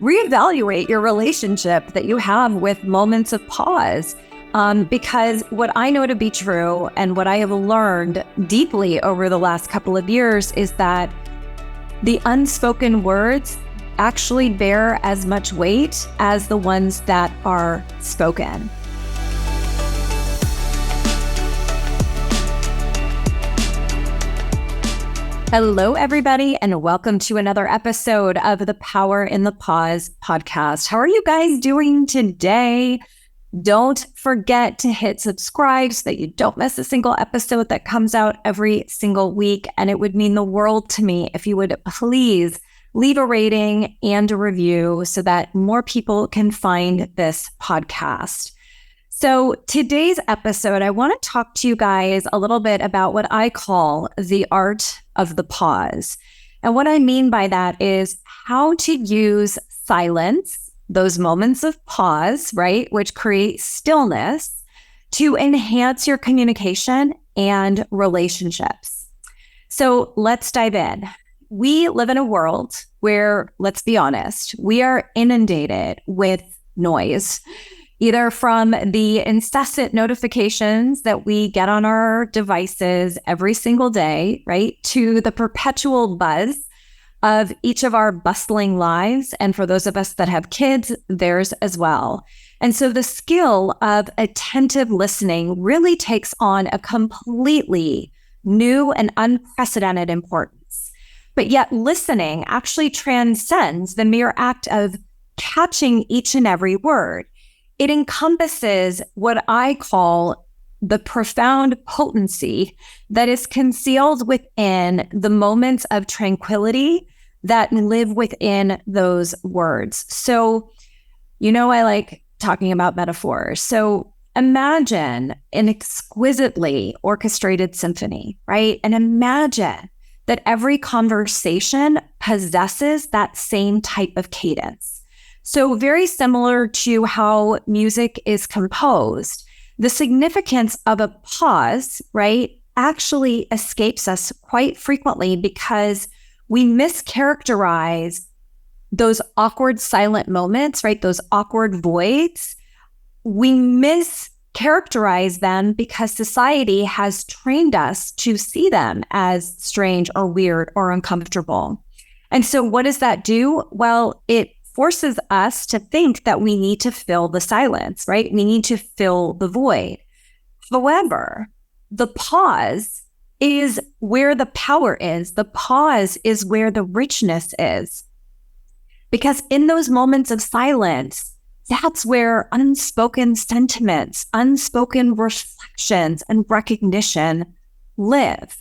reevaluate your relationship that you have with moments of pause. Because what I know to be true and what I have learned deeply over the last couple of years is that the unspoken words actually bear as much weight as the ones that are spoken. Hello, everybody, and welcome to another episode of the Power in the Pause podcast. How are you guys doing today? Don't forget to hit subscribe so that you don't miss a single episode that comes out every single week. And it would mean the world to me if you would please leave a rating and a review so that more people can find this podcast. So today's episode, I want to talk to you guys a little bit about what I call the art of the pause. And what I mean by that is how to use silence, those moments of pause, right, which create stillness, to enhance your communication and relationships. So let's dive in. We live in a world where, let's be honest, we are inundated with noise, either from the incessant notifications that we get on our devices every single day, right, to the perpetual buzz of each of our bustling lives. And for those of us that have kids, theirs as well. And so the skill of attentive listening really takes on a completely new and unprecedented importance. But yet listening actually transcends the mere act of catching each and every word. It encompasses what I call the profound potency that is concealed within the moments of tranquility that live within those words. So, I like talking about metaphors. So imagine an exquisitely orchestrated symphony, right? And imagine that every conversation possesses that same type of cadence. So very similar to how music is composed, the significance of a pause, right, actually escapes us quite frequently because we mischaracterize those awkward silent moments, right, those awkward voids. We mischaracterize them because society has trained us to see them as strange or weird or uncomfortable. And so what does that do? Well, it forces us to think that we need to fill the silence, right? We need to fill the void. However, the pause is where the power is. The pause is where the richness is. Because in those moments of silence, that's where unspoken sentiments, unspoken reflections, and recognition live.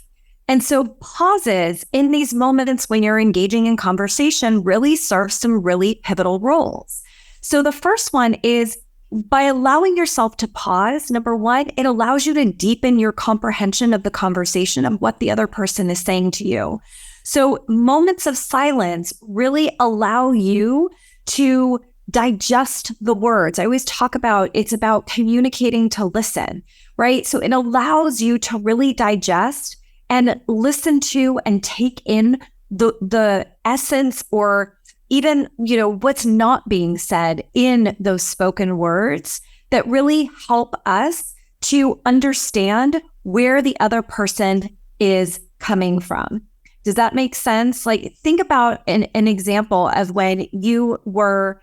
And so pauses in these moments when you're engaging in conversation really serve some really pivotal roles. So the first one is by allowing yourself to pause. Number one, it allows you to deepen your comprehension of the conversation of what the other person is saying to you. So moments of silence really allow you to digest the words. I always talk about it's about communicating to listen, right? So it allows you to really digest and listen to and take in the essence or even, what's not being said in those spoken words that really help us to understand where the other person is coming from. Does that make sense? Like, think about an example of when you were,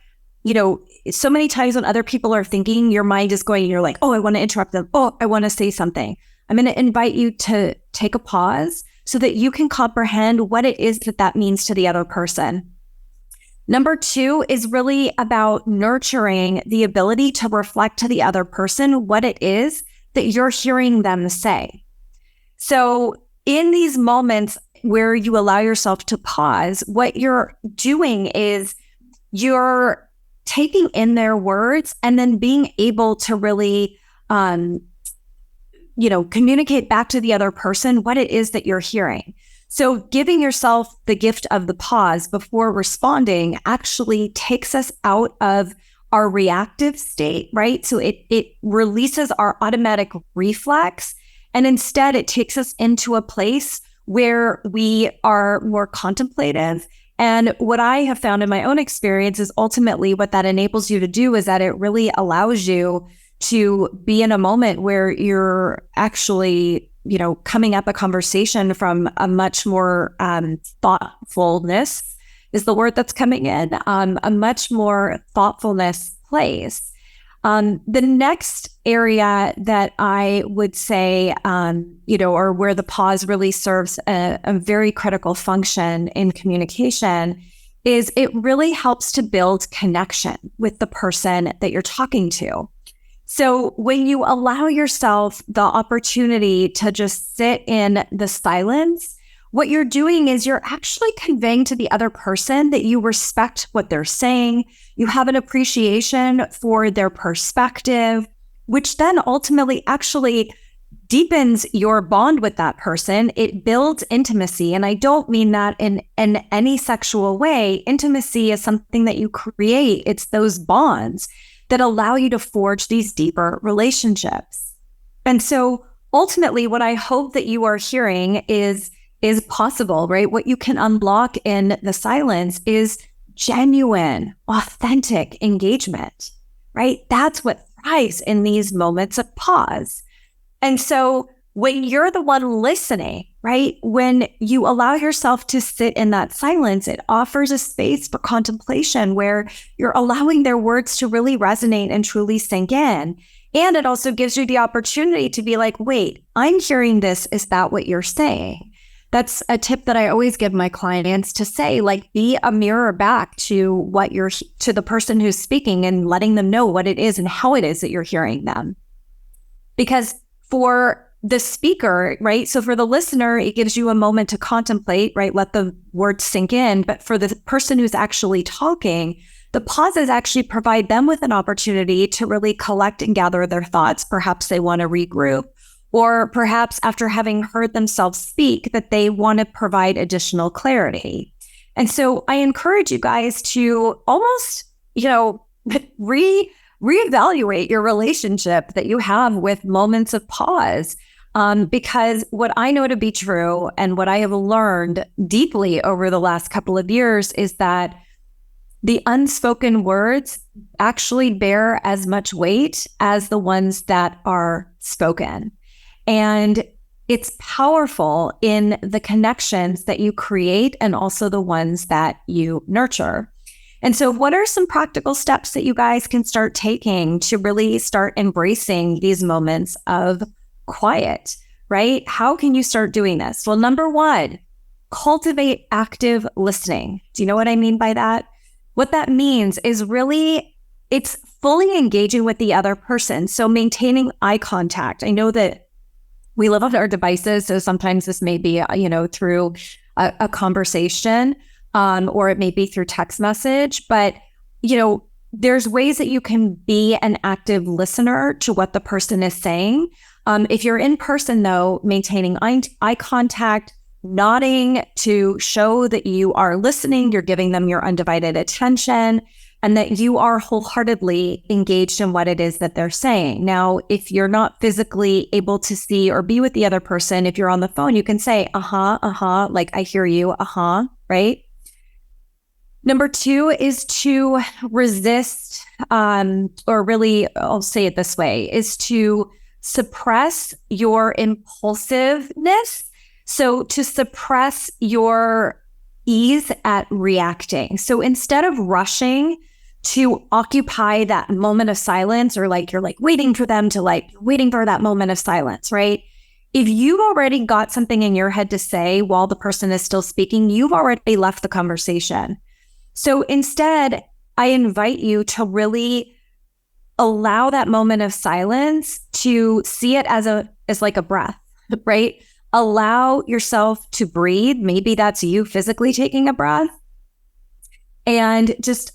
so many times when other people are thinking, your mind is going, and you're like, oh, I want to interrupt them. Oh, I want to say something. I'm going to invite you to take a pause so that you can comprehend what it is that means to the other person. Number two is really about nurturing the ability to reflect to the other person what it is that you're hearing them say. So in these moments where you allow yourself to pause, what you're doing is you're taking in their words and then being able to really communicate back to the other person what it is that you're hearing. So giving yourself the gift of the pause before responding actually takes us out of our reactive state, right? So it releases our automatic reflex, and instead it takes us into a place where we are more contemplative And what I have found in my own experience is ultimately what that enables you to do is that it really allows you to be in a moment where you're actually, coming up a conversation from a much more thoughtfulness is the word that's coming in, a much more thoughtfulness place. The next area that I would say, or where the pause really serves a very critical function in communication is it really helps to build connection with the person that you're talking to. So when you allow yourself the opportunity to just sit in the silence, what you're doing is you're actually conveying to the other person that you respect what they're saying. You have an appreciation for their perspective, which then ultimately actually deepens your bond with that person. It builds intimacy. And I don't mean that in any sexual way. Intimacy is something that you create. It's those bonds that allow you to forge these deeper relationships. And so ultimately, what I hope that you are hearing is possible, right? What you can unlock in the silence is genuine, authentic engagement, right? That's what thrives in these moments of pause. And so when you're the one listening, right? When you allow yourself to sit in that silence, it offers a space for contemplation where you're allowing their words to really resonate and truly sink in. And it also gives you the opportunity to be like, wait, I'm hearing this. Is that what you're saying? That's a tip that I always give my clients to say, like, be a mirror back to to the person who's speaking and letting them know what it is and how it is that you're hearing them. Because for the speaker, right? So for the listener, it gives you a moment to contemplate, right? Let the words sink in. But for the person who's actually talking, the pauses actually provide them with an opportunity to really collect and gather their thoughts. Perhaps they want to regroup, or perhaps after having heard themselves speak, that they want to provide additional clarity. And so I encourage you guys to almost, reevaluate your relationship that you have with moments of pause. Because what I know to be true and what I have learned deeply over the last couple of years is that the unspoken words actually bear as much weight as the ones that are spoken. And it's powerful in the connections that you create and also the ones that you nurture. And so what are some practical steps that you guys can start taking to really start embracing these moments of quiet, right? How can you start doing this? Well, number one, cultivate active listening. Do you know what I mean by that? What that means is really, it's fully engaging with the other person. So maintaining eye contact. I know that we live on our devices, so sometimes this may be, through a conversation, or it may be through text message, but, there's ways that you can be an active listener to what the person is saying. If you're in person, though, maintaining eye contact, nodding to show that you are listening, you're giving them your undivided attention, and that you are wholeheartedly engaged in what it is that they're saying. Now, if you're not physically able to see or be with the other person, if you're on the phone, you can say, like, I hear you, right? Number two is to resist, or really, I'll say it this way, is to suppress your impulsiveness. So to suppress your ease at reacting. So instead of rushing to occupy that moment of silence, or you're waiting for them to waiting for that moment of silence, right? If you've already got something in your head to say while the person is still speaking, you've already left the conversation. So instead, I invite you to really allow that moment of silence to see it as like a breath, right? Allow yourself to breathe. Maybe that's you physically taking a breath and just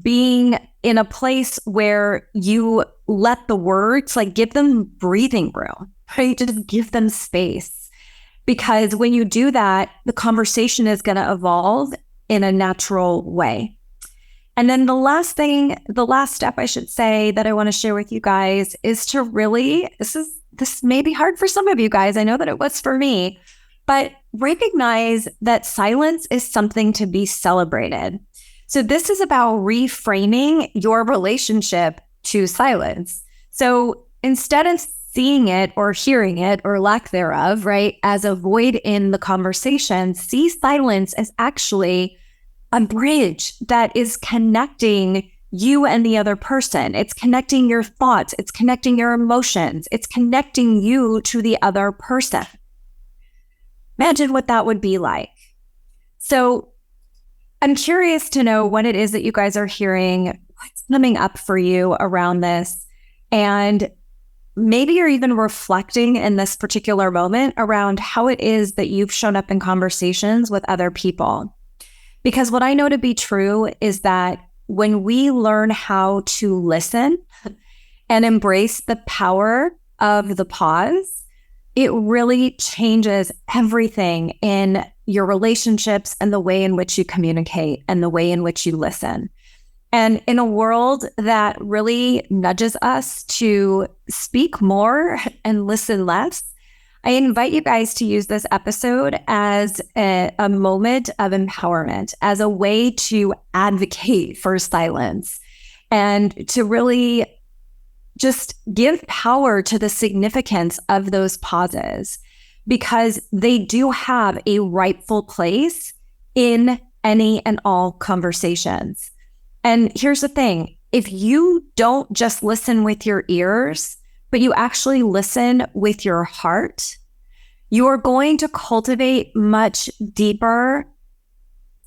being in a place where you let the words, give them breathing room, right? Just give them space. Because when you do that, the conversation is going to evolve in a natural way. And then the last step I should say that I want to share with you guys is to really, this may be hard for some of you guys. I know that it was for me, but recognize that silence is something to be celebrated. So this is about reframing your relationship to silence. So instead of seeing it or hearing it or lack thereof, right, as a void in the conversation, see silence as actually a bridge that is connecting you and the other person. It's connecting your thoughts. It's connecting your emotions. It's connecting you to the other person. Imagine what that would be like. So I'm curious to know what it is that you guys are hearing, what's coming up for you around this. And maybe you're even reflecting in this particular moment around how it is that you've shown up in conversations with other people. Because what I know to be true is that when we learn how to listen and embrace the power of the pause, it really changes everything in your relationships and the way in which you communicate and the way in which you listen. And in a world that really nudges us to speak more and listen less, I invite you guys to use this episode as a moment of empowerment, as a way to advocate for silence and to really just give power to the significance of those pauses, because they do have a rightful place in any and all conversations. And here's the thing, if you don't just listen with your ears, but you actually listen with your heart, you are going to cultivate much deeper,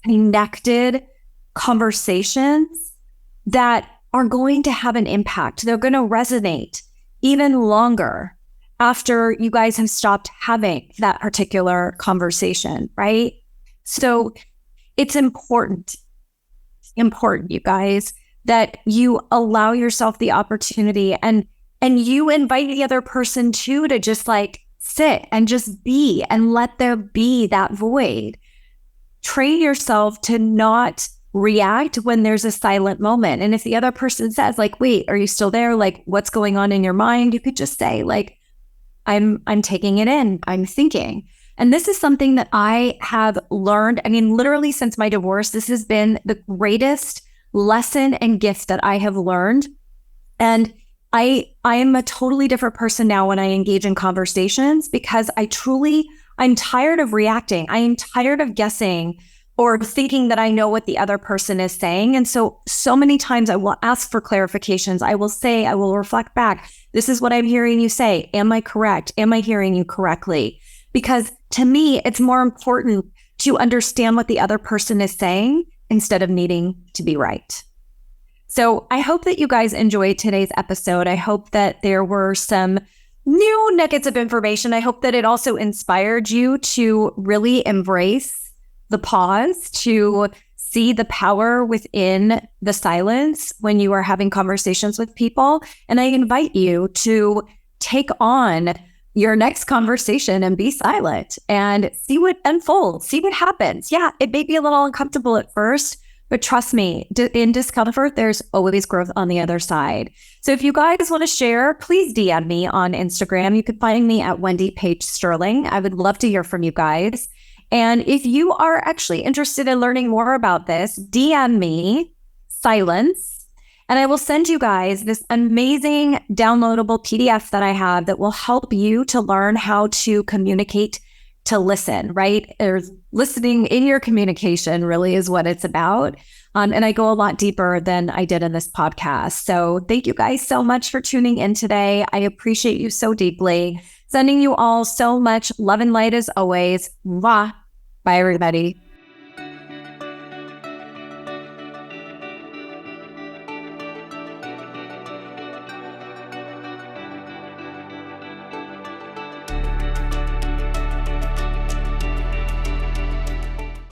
connected conversations that are going to have an impact. They're going to resonate even longer after you guys have stopped having that particular conversation, right? So it's important, you guys, that you allow yourself the opportunity and you invite the other person too to just like sit and just be and let there be that void. Train yourself to not react when there's a silent moment. And if the other person says like, wait, are you still there? Like, what's going on in your mind? You could just say like, I'm taking it in. I'm thinking. And this is something that I have learned. I mean, literally since my divorce, this has been the greatest lesson and gift that I have learned. And I am a totally different person now when I engage in conversations, because I'm tired of reacting. I am tired of guessing or thinking that I know what the other person is saying. And so many times I will ask for clarifications. I will reflect back. This is what I'm hearing you say. Am I correct? Am I hearing you correctly? Because to me, it's more important to understand what the other person is saying instead of needing to be right. So I hope that you guys enjoyed today's episode. I hope that there were some new nuggets of information. I hope that it also inspired you to really embrace the pause, to see the power within the silence when you are having conversations with people. And I invite you to take on your next conversation and be silent and see what unfolds, see what happens. Yeah, it may be a little uncomfortable at first, but trust me, in discomfort, there's always growth on the other side. So if you guys want to share, please DM me on Instagram. You can find me at Wendy Page Sterling. I would love to hear from you guys. And if you are actually interested in learning more about this, DM me silence, and I will send you guys this amazing downloadable PDF that I have that will help you to learn how to communicate to listen, right? Or listening in your communication really is what it's about. And I go a lot deeper than I did in this podcast. So thank you guys so much for tuning in today. I appreciate you so deeply. Sending you all so much love and light as always. Mwah. Bye, everybody.